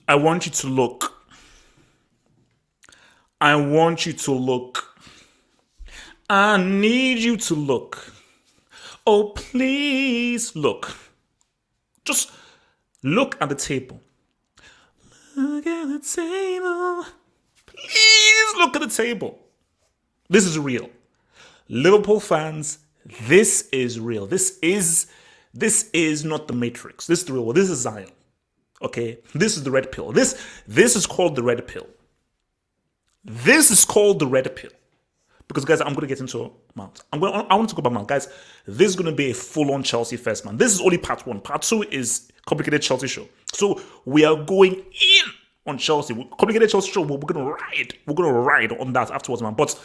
I want you to look. I want you to look. I need you to look. Oh, please look. Just look at the table. Look at the table. Please look at the table. This is real. Liverpool fans, this is real. This is not the Matrix. This is the real world. This is Zion. Okay? This is the red pill. This is called the red pill. This is called the red pill. Because, guys, I'm going to get into Mount. I want to talk about Mount. Guys, this is going to be a full-on Chelsea first, man. This is only part one. Part two is complicated Chelsea show. So we are going in on Chelsea. Complicated Chelsea show, we're going to ride. We're going to ride on that afterwards, man. But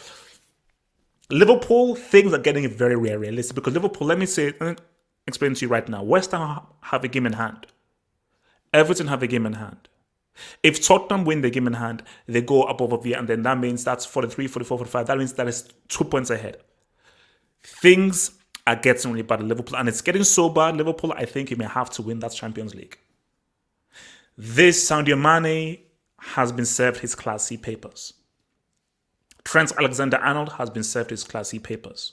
Liverpool, things are getting very realistic. Because Liverpool, let me explain to you right now. West Ham have a game in hand. Everton have a game in hand. If Tottenham win the game in hand, they go above Villa, and then that means that's 43, 44, 45. That means that is 2 points ahead. Things are getting really bad at Liverpool, and it's getting so bad, Liverpool, I think you may have to win that Champions League. This Sadio Mane has been served his Class C papers. Trent Alexander-Arnold has been served his Class C papers.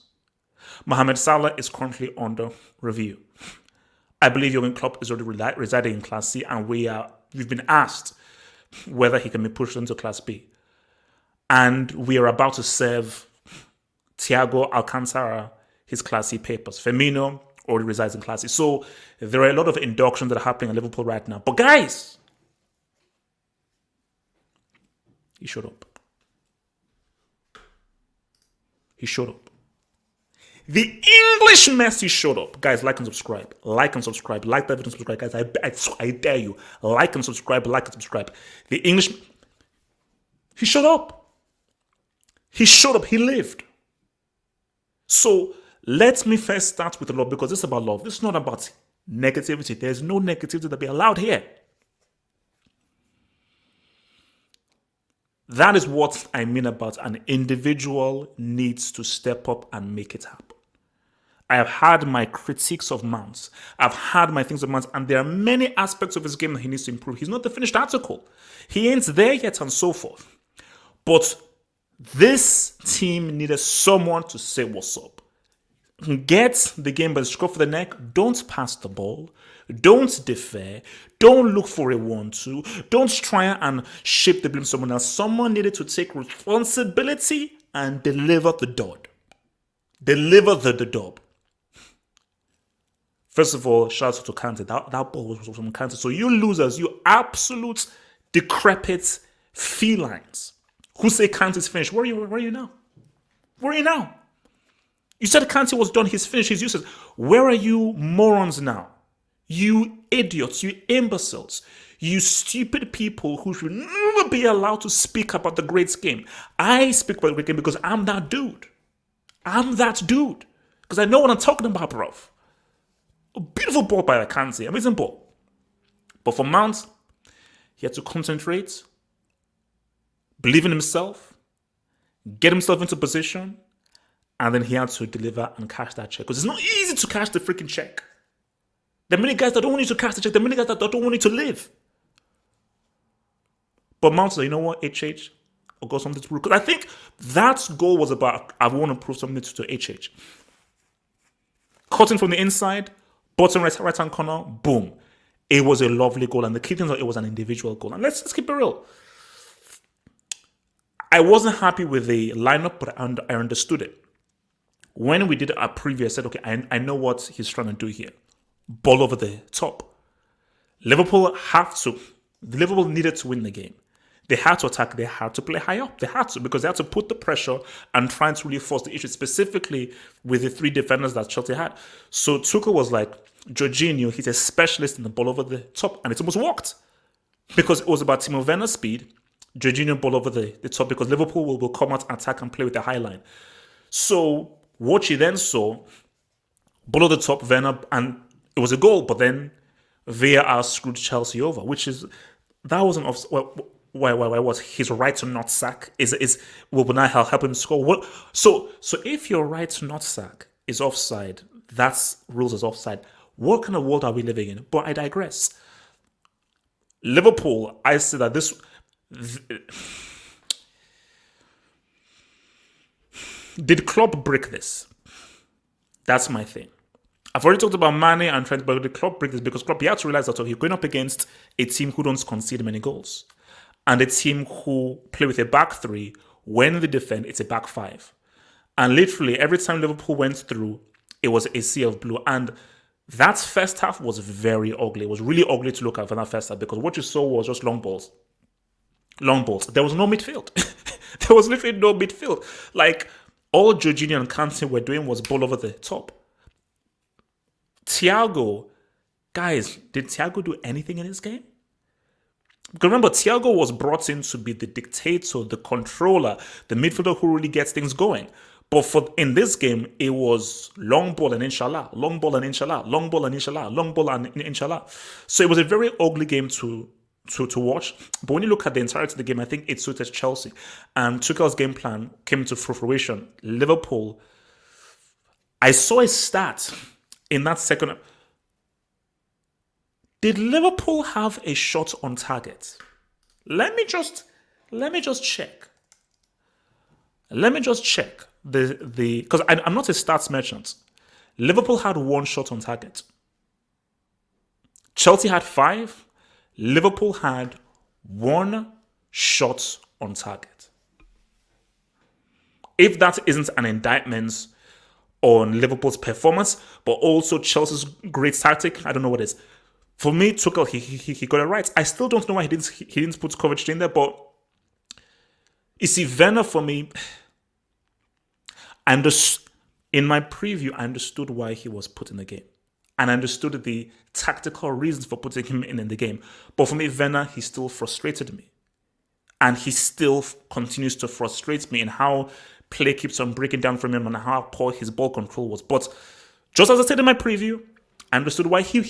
Mohamed Salah is currently under review. I believe Jurgen Klopp is already residing in Class C, and we've been asked whether he can be pushed into Class B. And we are about to serve Thiago Alcantara his Class C papers. Firmino already resides in Class C. So there are a lot of inductions that are happening at Liverpool right now. But guys, he showed up. He showed up. The English Messi showed up. Guys, like and subscribe. Like and subscribe. Like that video and subscribe. Guys, I dare you. Like and subscribe. Like and subscribe. The English... He showed up. He showed up. He lived. So, let me first start with love, because this is about love. This is not about negativity. There's no negativity that be allowed here. That is what I mean about an individual needs to step up and make it happen. I have had my critiques of Mount. I've had my things of Mount, and there are many aspects of his game that he needs to improve. He's not the finished article. He ain't there yet, and so forth. But this team needed someone to say what's up. Get the game by the scruff of the neck. Don't pass the ball. Don't defer. Don't look for a 1-2. Don't try and shift the blame to someone else. Someone needed to take responsibility and deliver the dud. Deliver the dub. First of all, shout out to Kante. That ball was from Kante. So you losers, you absolute decrepit felines who say Kante's finished. Where are you now? Where are you now? You said Kante was done. He's finished. He's useless. Where are you morons now? You idiots, you imbeciles, you stupid people who should never be allowed to speak about the great game. I speak about the great game because I'm that dude. I'm that dude. Because I know what I'm talking about, bro. A beautiful ball by Kante. Amazing ball. But for Mount, he had to concentrate, believe in himself, get himself into position, and then he had to deliver and cash that check. Because it's not easy to cash the freaking check. There are many guys that don't want you to cash the check. There are many guys that don't want you to live. But Mount said, you know what, HH, I've got something to prove. Because I think that goal was about, I want to prove something to HH. Cutting from the inside, bottom right-hand corner, boom. It was a lovely goal. And the key thing is it was an individual goal. And let's keep it real. I wasn't happy with the lineup, but I understood it. When we did our preview, I said, okay, I know what he's trying to do here. Ball over the top. Liverpool needed to win the game. They had to attack. They had to play high up. They had to, because they had to put the pressure and try to really force the issue, specifically with the three defenders that Chelsea had. So Tuchel was like, Jorginho, he's a specialist in the ball over the top. And it almost worked. Because it was about Timo Werner's speed, Jorginho ball over the top, because Liverpool will come out, attack, and play with the high line. So what you then saw, ball over the top, Werner, and it was a goal, but then VAR screwed Chelsea over, that wasn't off. Why was his right to not sack will not help him score? What? So if your right to not sack is offside, that's rules as offside. What kind of world are we living in? But I digress. Liverpool, I say that did Klopp break this? That's my thing. I've already talked about Mane and Trent, but did Klopp break this? Because Klopp, you have to realize that you're going up against a team who don't concede many goals, and a team who play with a back three. When they defend, it's a back five. And literally, every time Liverpool went through, it was a sea of blue. And that first half was very ugly. It was really ugly to look at for that first half because what you saw was just long balls. Long balls. There was no midfield. There was literally no midfield. Like, all Jorginho and Kante were doing was ball over the top. Thiago, guys, did Thiago do anything in this game? Because remember, Thiago was brought in to be the dictator, the controller, the midfielder who really gets things going. But in this game, it was long ball and inshallah, long ball and inshallah, long ball and inshallah, long ball and inshallah. So it was a very ugly game to watch. But when you look at the entirety of the game, I think it suited Chelsea. And Tuchel's game plan came to fruition. Liverpool, I saw a stat in that second. Did Liverpool have a shot on target? Let me just check. Let me just check because I'm not a stats merchant. Liverpool had one shot on target. Chelsea had 5. Liverpool had 1 shot on target. If that isn't an indictment on Liverpool's performance, but also Chelsea's great tactic, I don't know what it is. For me, Tuchel, he got it right. I still don't know why he didn't put Kovacic in there, but you see, Werner for me, in my preview, I understood why he was put in the game. And I understood the tactical reasons for putting him in the game. But for me, Werner, he still frustrated me. And he still continues to frustrate me in how play keeps on breaking down from him and how poor his ball control was. But just as I said in my preview, I understood why he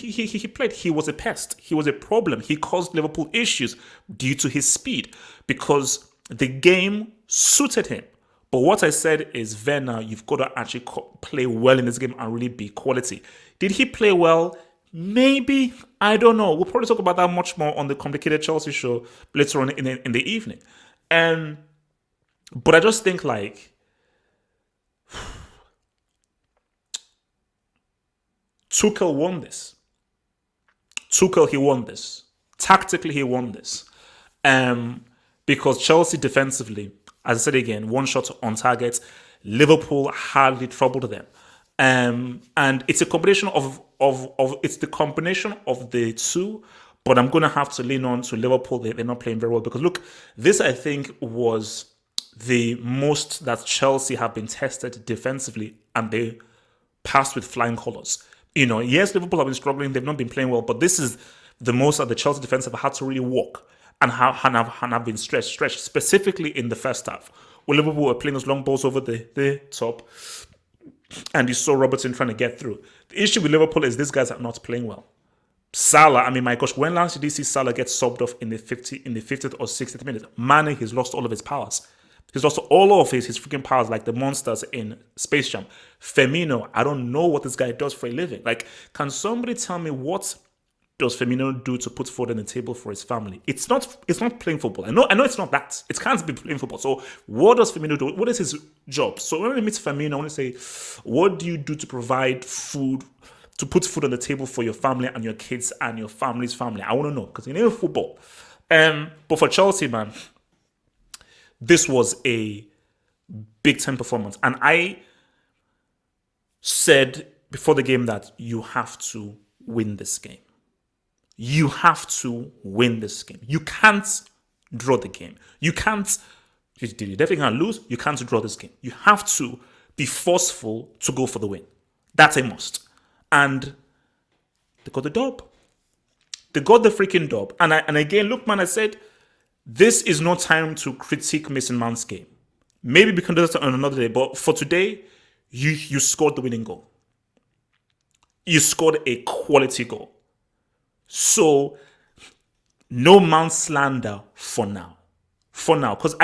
played. He was a pest. He was a problem. He caused Liverpool issues due to his speed because the game suited him. But what I said is, Werner, you've got to actually play well in this game and really be quality. Did he play well? Maybe. I don't know. We'll probably talk about that much more on the Complicated Chelsea show later on in the evening. But I just think like, Tuchel won this. Tuchel, he won this. Tactically, he won this. Because Chelsea defensively, as I said again, 1 shot on target. Liverpool hardly troubled them. And it's a combination it's the combination of the two, but I'm going to have to lean on to Liverpool. They're not playing very well because look, this I think was the most that Chelsea have been tested defensively and they passed with flying colours. You know, yes, Liverpool have been struggling. They've not been playing well, but this is the most that the Chelsea defense have had to really work and have been stretched, specifically in the first half. Where Liverpool were playing those long balls over the top, and you saw Robertson trying to get through. The issue with Liverpool is these guys are not playing well. Salah, I mean, my gosh, when last did you see Salah get subbed off in the 50th or 60th minute? Mane, he's lost all of his powers. He's lost all of his freaking powers like the monsters in Space Jam. Firmino, I don't know what this guy does for a living. Like, can somebody tell me what does Firmino do to put food on the table for his family? It's not playing football. I know it's not that. It can't be playing football. So what does Firmino do? What is his job? So when we meet Firmino, I want to say, what do you do to provide food, to put food on the table for your family and your kids and your family's family? I want to know because you know football. But for Chelsea, man, this was a big time performance. And I said before the game that you have to win this game. You have to win this game. You can't draw the game. You definitely can't lose. You can't draw this game. You have to be forceful to go for the win. That's a must. And they got the dub. They got the freaking dub. And again, look, man, I said, this is no time to critique Mason Mount's game. Maybe we can do that on another day. But for today, you scored the winning goal. You scored a quality goal. So, no Mount slander for now. For now. Because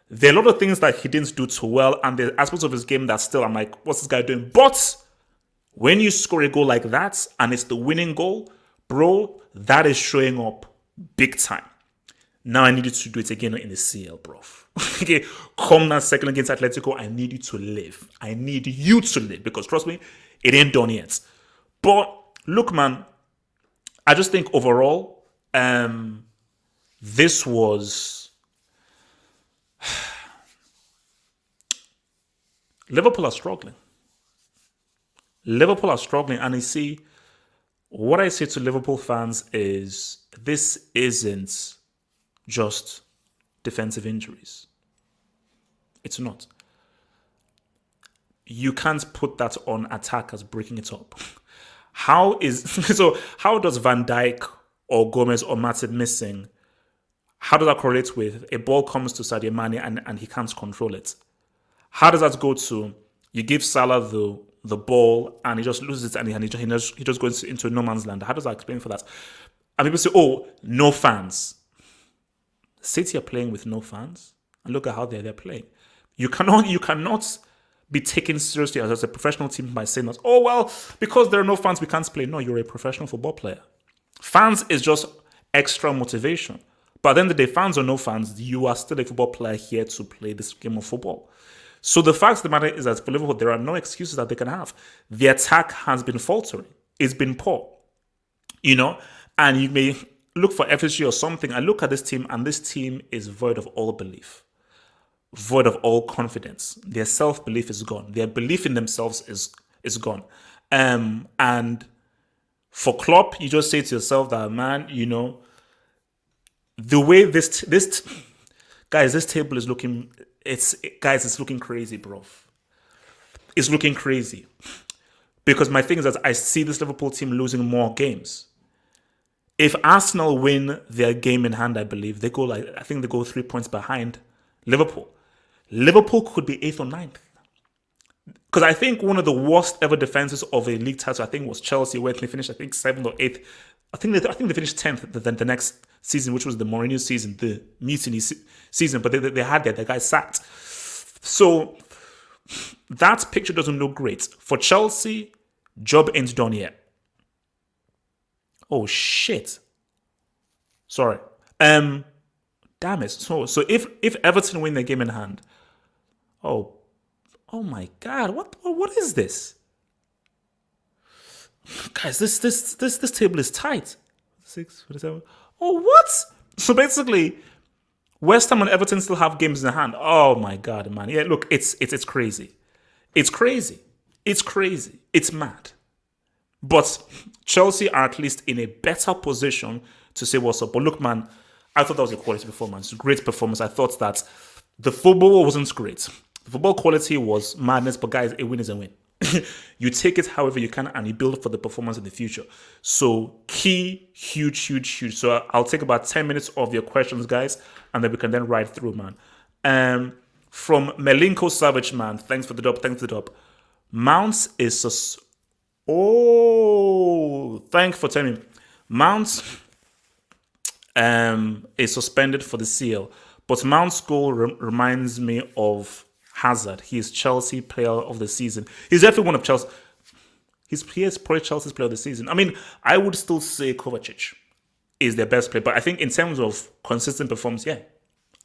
there are a lot of things that he didn't do too well. And there are aspects of his game that still, I'm like, what's this guy doing? But when you score a goal like that, and it's the winning goal, bro, that is showing up big time. Now I need you to do it again in the CL, bro. Okay, come that second against Atletico. I need you to live. I need you to live because trust me, it ain't done yet. But look, man, I just think overall, this was Liverpool are struggling. Liverpool are struggling, and you see, what I say to Liverpool fans is this isn't just defensive injuries. It's not. You can't put that on attackers breaking it up. How does Van Dijk or Gomez or Matip missing? How does that correlate with a ball comes to Sadio Mane and he can't control it? How does that go to you give Salah the ball and he just loses it and he just goes into no man's land? How does that explain for that? And people say, oh, no fans. City are playing with no fans, and look at how they're playing. You cannot be taken seriously as a professional team by saying that, oh well, because there are no fans, we can't play. No, you're a professional football player. Fans is just extra motivation. But at the end of the day, fans or no fans, you are still a football player here to play this game of football. So the fact of the matter is that for Liverpool, there are no excuses that they can have. The attack has been faltering. It's been poor. And you may look for FSG or something. I look at this team, and this team is void of all belief, void of all confidence. Their self-belief is gone. Their belief in themselves is gone. And for Klopp, you just say to yourself that, man, the way this table is looking, it's looking crazy, bro. It's looking crazy. Because my thing is that I see this Liverpool team losing more games. If Arsenal win their game in hand, I believe, I think they go 3 points behind Liverpool. Liverpool could be 8th or 9th. Because I think one of the worst ever defenses of a league title, I think, was Chelsea, where they finished, I think, 7th or 8th. I think they finished 10th the next season, which was the Mourinho season, the mutiny season. But they had the guy sacked. So that picture doesn't look great. For Chelsea, job ain't done yet. Oh shit. Sorry. Damn it. So if Everton win their game in hand, oh my God, what is this? Guys, this table is tight. 6, 47. Oh, what? So basically, West Ham and Everton still have games in their hand. Oh my God, man. Yeah, look, it's crazy. It's crazy. It's crazy. It's mad. But Chelsea are at least in a better position to say what's up. But look, man, I thought that was a quality performance. Great performance. I thought that the football wasn't great. The football quality was madness, but guys, a win is a win. You take it however you can and you build for the performance in the future. So key, huge. So I'll take about 10 minutes of your questions, guys, and then we can then ride through, man. From Melinko Savage, man, thanks for the dub. Mount is thanks for telling me. Mount is suspended for the CL, but Mount's goal reminds me of Hazard. He is Chelsea player of the season. He's definitely one of Chelsea. He is probably Chelsea's player of the season. I mean, I would still say Kovacic is their best player, but I think in terms of consistent performance, yeah,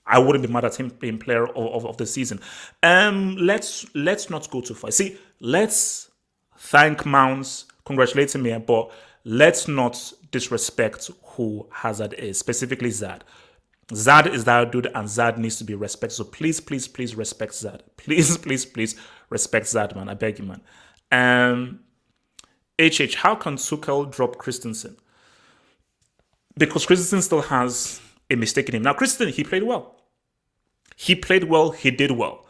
I wouldn't be mad at him being player of the season. Let's not go too far. See, let's thank Mounts, congratulate him here, but let's not disrespect who Hazard is, specifically Zad. Zad is that dude, and Zad needs to be respected. So please respect Zad. Please respect Zad, man. I beg you, man. How can Tuchel drop Christensen? Because Christensen still has a mistake in him. Now, Christensen, he played well. He did well.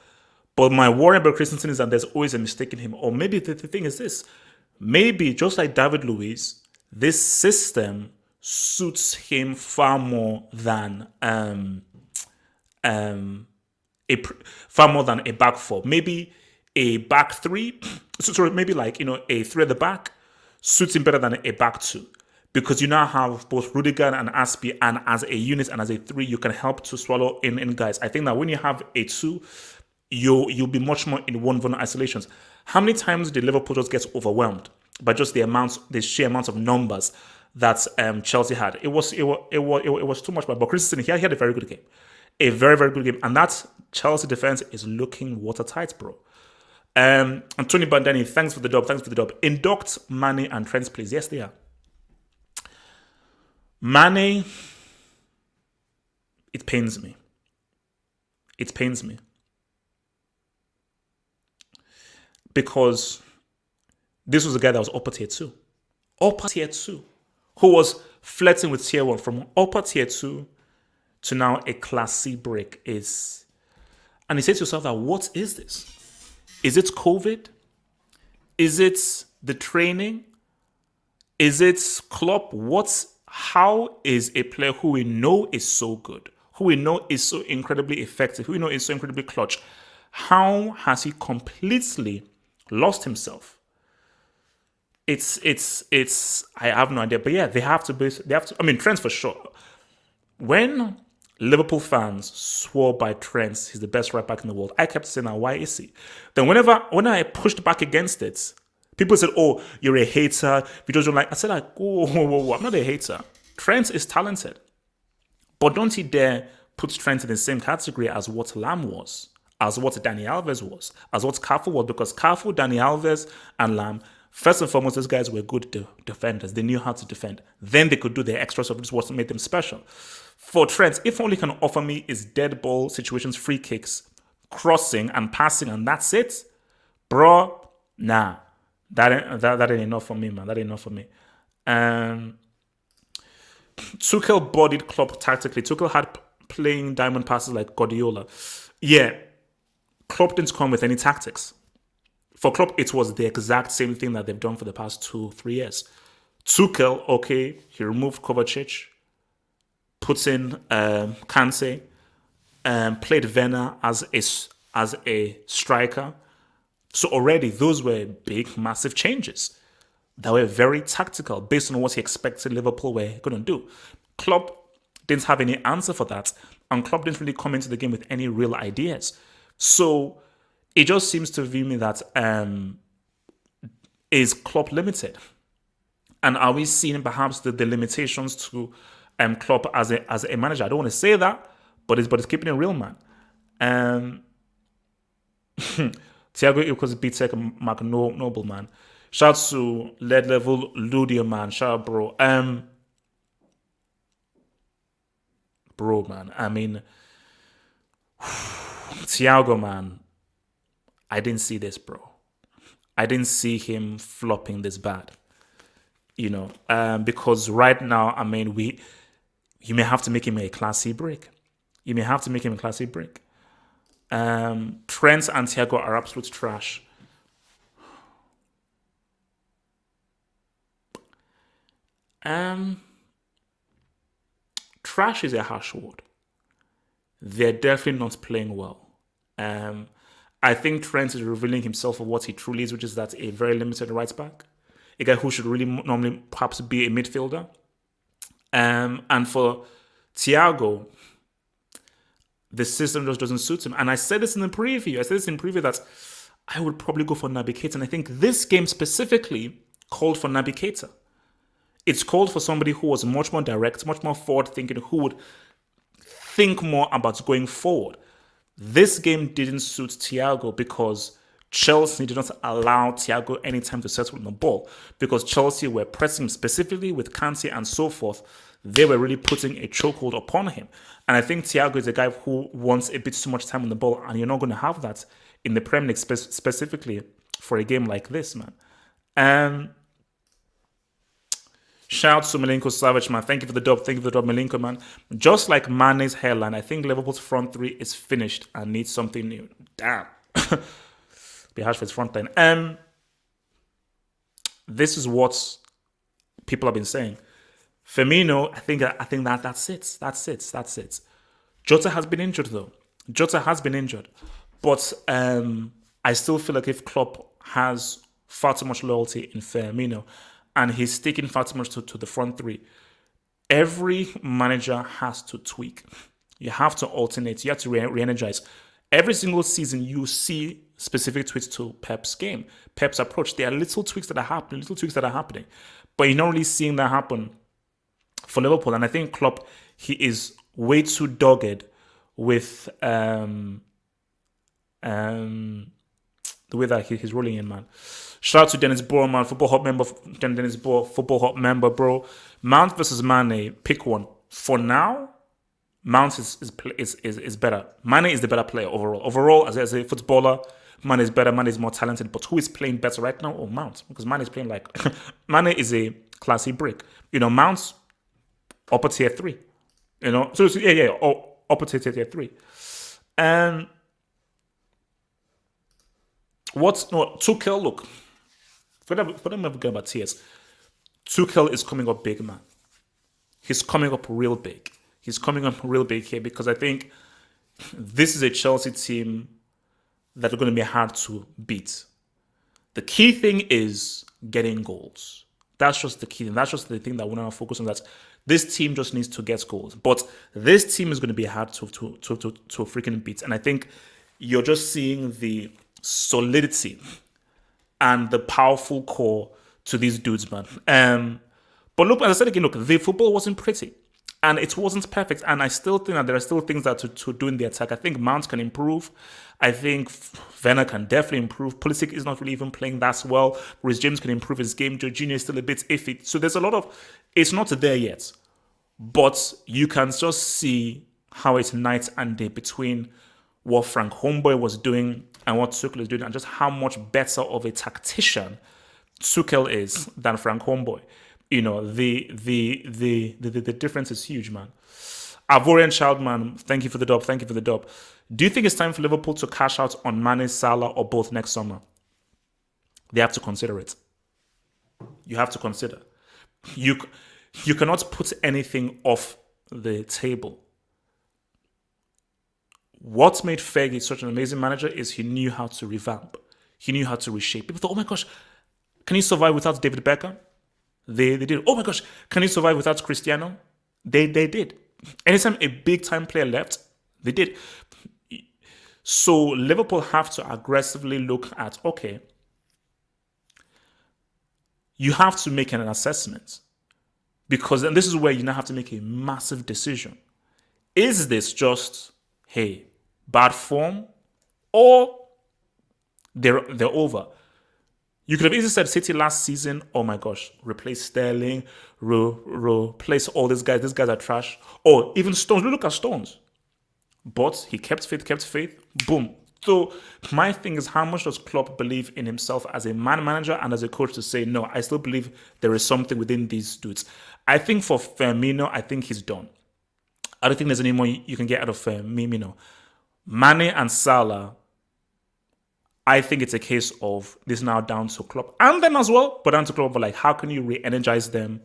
But my worry about Christensen is that there's always a mistake in him. Or maybe the thing is this. Maybe, just like David Luiz, this system suits him far more than a back four. Maybe a back three. So maybe like, a three at the back suits him better than a back two. Because you now have both Rudiger and Aspi, and as a unit and as a three, you can help to swallow in guys. I think that when you have a two, you'll be much more in one isolations. How many times did Liverpool just get overwhelmed by just the sheer amount of numbers that Chelsea had. It was too much. But Christensen, he had a very good game, a very very good game, and that Chelsea defense is looking watertight, bro. Anthony Bandani, thanks for the dub. Thanks for the dub. Induct Mane and Trent, please. Yes, they are. Mane, it pains me. It pains me. Because this was a guy that was upper tier 2. Upper tier 2. Who was flirting with tier 1 from upper tier 2 to now a class C break is. And you say to yourself that, what is this? Is it COVID? Is it the training? Is it Klopp? How is a player who we know is so good, who we know is so incredibly effective, who we know is so incredibly clutch, how has he completely lost himself? It's I have no idea. But yeah, they have to, I mean, Trent for sure. When Liverpool fans swore by Trent, he's the best right back in the world, I kept saying, now, why is he? Then when I pushed back against it, people said, oh, you're a hater. You just don't like. I said, like, whoa, I'm not a hater. Trent is talented. But don't you dare put Trent in the same category as what Lam was, as what Dani Alves was, as what Cafu was. Because Cafu, Dani Alves, and Lam, first and foremost, those guys were good defenders. They knew how to defend. Then they could do their extra stuff, which is what made them special. For Trent, if all he can offer me is dead ball situations, free kicks, crossing and passing, and that's it, bro, nah. That ain't enough for me, man. That ain't enough for me. Tuchel bodied Klopp tactically. Tuchel had playing diamond passes like Guardiola. Yeah, Klopp didn't come with any tactics. For Klopp, it was the exact same thing that they've done for the past 2-3 years. Tuchel, okay, he removed Kovacic, puts in Kante, played Werner as a striker. So already those were big, massive changes that were very tactical based on what he expected Liverpool were going to do. Klopp didn't have any answer for that, and Klopp didn't really come into the game with any real ideas. So it just seems to me that is Klopp limited? And are we seeing perhaps the limitations to Klopp as a manager? I don't want to say that, but it's keeping it real, man. Thiago equals B-Tech Mark Noble, man. Shout out to Lead Level Ludio, man. Shout out, bro. Bro, man. I mean, Thiago, man. I didn't see this, bro. I didn't see him flopping this bad. You know, because right now, I mean, you may have to make him a Class C break. You may have to make him a Class C break. Trent and Thiago are absolute trash. Trash is a harsh word. They're definitely not playing well. I think Trent is revealing himself for what he truly is, which is that a very limited right back, a guy who should really normally perhaps be a midfielder. And for Thiago, the system just doesn't suit him. And I said this in the preview. That I would probably go for Naby Keita. And I think this game specifically called for Naby Keita. It's called for somebody who was much more direct, much more forward-thinking, who would think more about going forward. This game didn't suit Thiago because Chelsea did not allow Thiago any time to settle on the ball. Because Chelsea were pressing specifically with Kante and so forth. They were really putting a chokehold upon him. And I think Thiago is a guy who wants a bit too much time on the ball, and you're not going to have that in the Premier League, specifically for a game like this, man. Shout out to Milenko Savage, man. Thank you for the dub. Thank you for the dub, Milenko, man. Just like Mane's hairline, I think Liverpool's front three is finished and needs something new. Damn. Be harsh for his front line. This is what people have been saying. Firmino, I think that's it. That's it. Jota has been injured, though. But I still feel like if Klopp has far too much loyalty in Firmino and he's sticking far too much to the front three, every manager has to tweak. You have to alternate. You have to re-energize. Every single season, you see specific tweaks to Pep's game, Pep's approach. There are little tweaks that are happening. But you're not really seeing that happen for Liverpool. And I think Klopp, he is way too dogged with the way that he's rolling in, man. Shout out to Dennis Borough, man, football hot member. Dennis Borough, football hot member, bro. Mount versus Mane, pick one. For now, Mount is better. Mane is the better player overall. Overall, as a footballer, Mane is better. Mane is more talented. But who is playing better right now? Oh, Mount, because Mane is playing like Mane is a classy brick. Mount's upper tier 3. So upper tier 3. And Tuchel, look, for them ever going about tears, Tuchel is coming up big, man. He's coming up real big. He's coming up real big here because I think this is a Chelsea team that are going to be hard to beat. The key thing is getting goals. That's just the key thing. That's just the thing that we're now focusing on. That this team just needs to get goals. But this team is going to be hard to freaking beat. And I think you're just seeing the solidity and the powerful core to these dudes, man. But look, as I said again, look, the football wasn't pretty. And it wasn't perfect. And I still think that there are still things that to do in the attack. I think Mount can improve. I think Werner can definitely improve. Pulisic is not really even playing that well. Reece James can improve his game. Jorginho is still a bit iffy. So there's a lot of... It's not there yet. But you can just see how it's night and day between what Frank Homeboy was doing and what Tuchel is doing, and just how much better of a tactician Tuchel is than Frank Homeboy. The difference is huge, man. Ivorian Child, man, thank you for the dub. Thank you for the dub. Do you think it's time for Liverpool to cash out on Mane, Salah, or both next summer? They have to consider it. You have to consider. You cannot put anything off the table. What made Fergie such an amazing manager is he knew how to revamp. He knew how to reshape. People thought, oh my gosh, can he survive without David Beckham? They did. Oh my gosh, can he survive without Cristiano? They did. Anytime a big time player left, they did. So Liverpool have to aggressively look at, okay, you have to make an assessment. Because then this is where you now have to make a massive decision. Is this just, hey, bad form, or they're over? You could have easily said City last season, oh my gosh, replace Sterling, replace all these guys. These guys are trash. Or even Stones. Look at Stones. But he kept faith, boom. So my thing is, how much does Klopp believe in himself as a manager and as a coach to say, no, I still believe there is something within these dudes. I think for Firmino, I think he's done. I don't think there's any more you can get out of Firmino. Mane and Salah, I think it's a case of this now down to Klopp and them as well, but down to Klopp, but like, how can you re-energize them,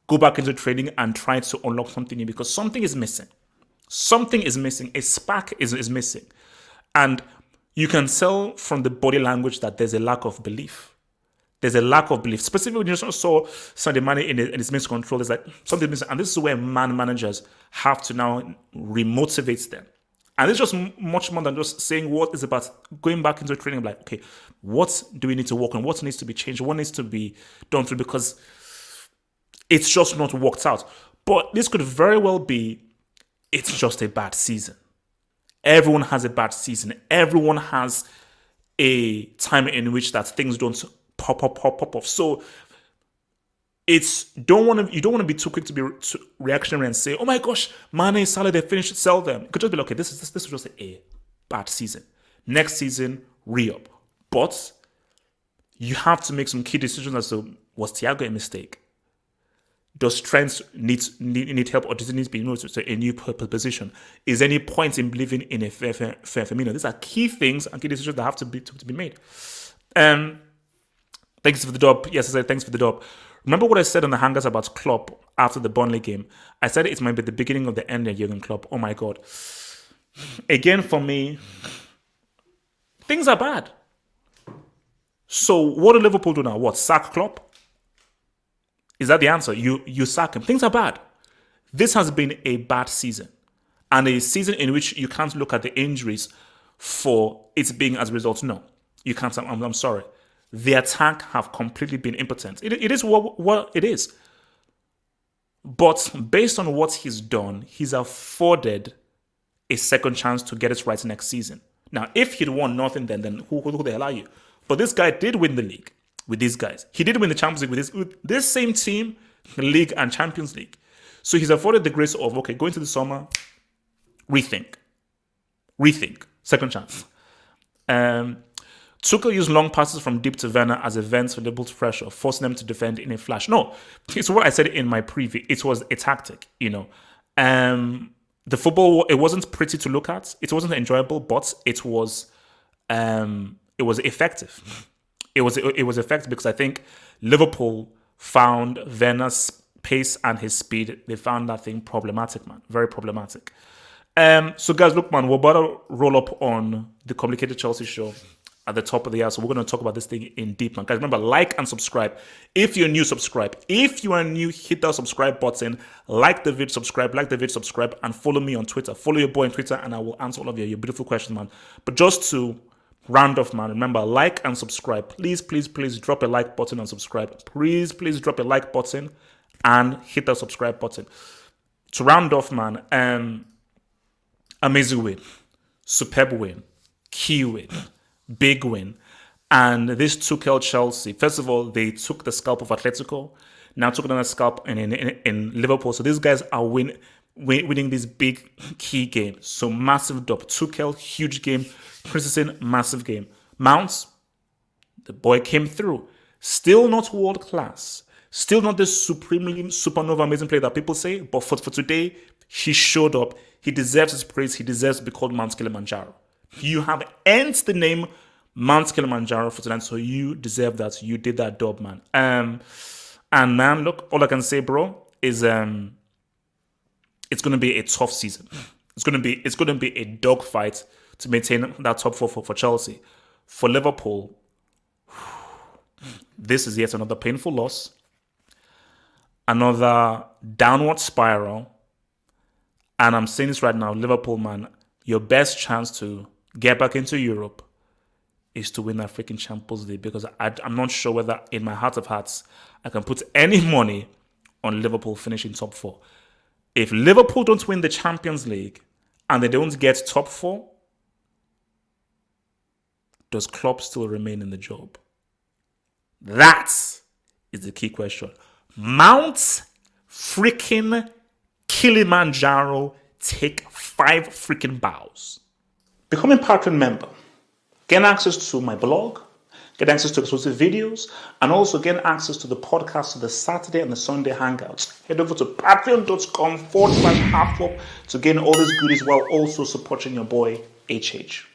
go back into training and try to unlock something new? Because something is missing. Something is missing. A spark is missing. And you can tell from the body language that there's a lack of belief. There's a lack of belief. Specifically, when you just saw Sadio Mane in his mixed control, there's like something missing. And this is where managers have to now remotivate them. And it's just much more than just saying what is about going back into training. Like, okay, what do we need to work on? What needs to be changed? What needs to be done through? Because it's just not worked out. But this could very well be, it's just a bad season. Everyone has a bad season. Everyone has a time in which that things don't pop off. So you don't want to be too quick to be reactionary and say, oh my gosh, Mane, Salah, they finished, sell them. It could just be like, okay, this is just a bad season. Next season, re-up. But you have to make some key decisions as to, was Thiago a mistake? Does Trent need help, or does it need to be moved to a new position? Is there any point in believing in a fair Firmino? These are key things and key decisions that have to be made. Thanks for the dub. Yes, I said thanks for the dub. Remember what I said on the hangers about Klopp after the Burnley game? I said it might be the beginning of the end of Jurgen Klopp. Oh my God. Again, for me, things are bad. So what do Liverpool do now? What, sack Klopp? Is that the answer? You sack him. Things are bad. This has been a bad season. And a season in which you can't look at the injuries for it being as a result. No, you can't. I'm sorry. The attack have completely been impotent. It is what it is. But based on what he's done, he's afforded a second chance to get it right next season. Now, if he'd won nothing, then who the hell are you? But this guy did win the league with these guys. He did win the Champions League with this same team, League and Champions League. So he's afforded the grace of, okay, going to the summer, rethink, second chance. Tuchel used long passes from deep to Werner as a vent for Liverpool's pressure, forcing them to defend in a flash. No, it's what I said in my preview. It was a tactic, The football, it wasn't pretty to look at. It wasn't enjoyable, but it was effective. It was effective because I think Liverpool found Werner's pace and his speed. They found that thing problematic, man. Very problematic. So guys, look, man, we're about to roll up on the Complicated Chelsea show at the top of the hour. So we're going to talk about this thing in deep, man. Guys, remember, like and subscribe. If you're new, subscribe. If you are new, hit that subscribe button. Like the video, subscribe. And follow me on Twitter. Follow your boy on Twitter, and I will answer all of your beautiful questions, man. But just to round off, man, remember, like and subscribe. Please drop a like button and subscribe. Please drop a like button and hit that subscribe button. To round off, man, amazing win. Superb win. Key win. Big win. And this Tuchel Chelsea, first of all, they took the scalp of Atletico, now took another scalp in Liverpool. So these guys are winning these big key games. So massive dub. Tuchel, huge game. Christensen, massive game. Mount, the boy came through. Still not world class. Still not the supremely supernova amazing player that people say. But for today, he showed up. He deserves his praise. He deserves to be called Mount Kilimanjaro. You have earned the name Mount Kilimanjaro for tonight, so you deserve that. You did that job, man. And man, look, all I can say, bro, is it's gonna be a tough season. It's gonna be a dogfight to maintain that top four for Chelsea. For Liverpool, this is yet another painful loss, another downward spiral. And I'm saying this right now, Liverpool, man, your best chance to get back into Europe is to win that freaking Champions League, because I'm not sure whether in my heart of hearts I can put any money on Liverpool finishing top four. If Liverpool don't win the Champions League and they don't get top four, does Klopp still remain in the job? That is the key question. Mount freaking Kilimanjaro, take 5 freaking bows. Become a Patreon member. Get access to my blog, get access to exclusive videos, and also get access to the podcast, to the Saturday and the Sunday hangouts. Head over to patreon.com/halfwop to gain all these goodies while also supporting your boy HH.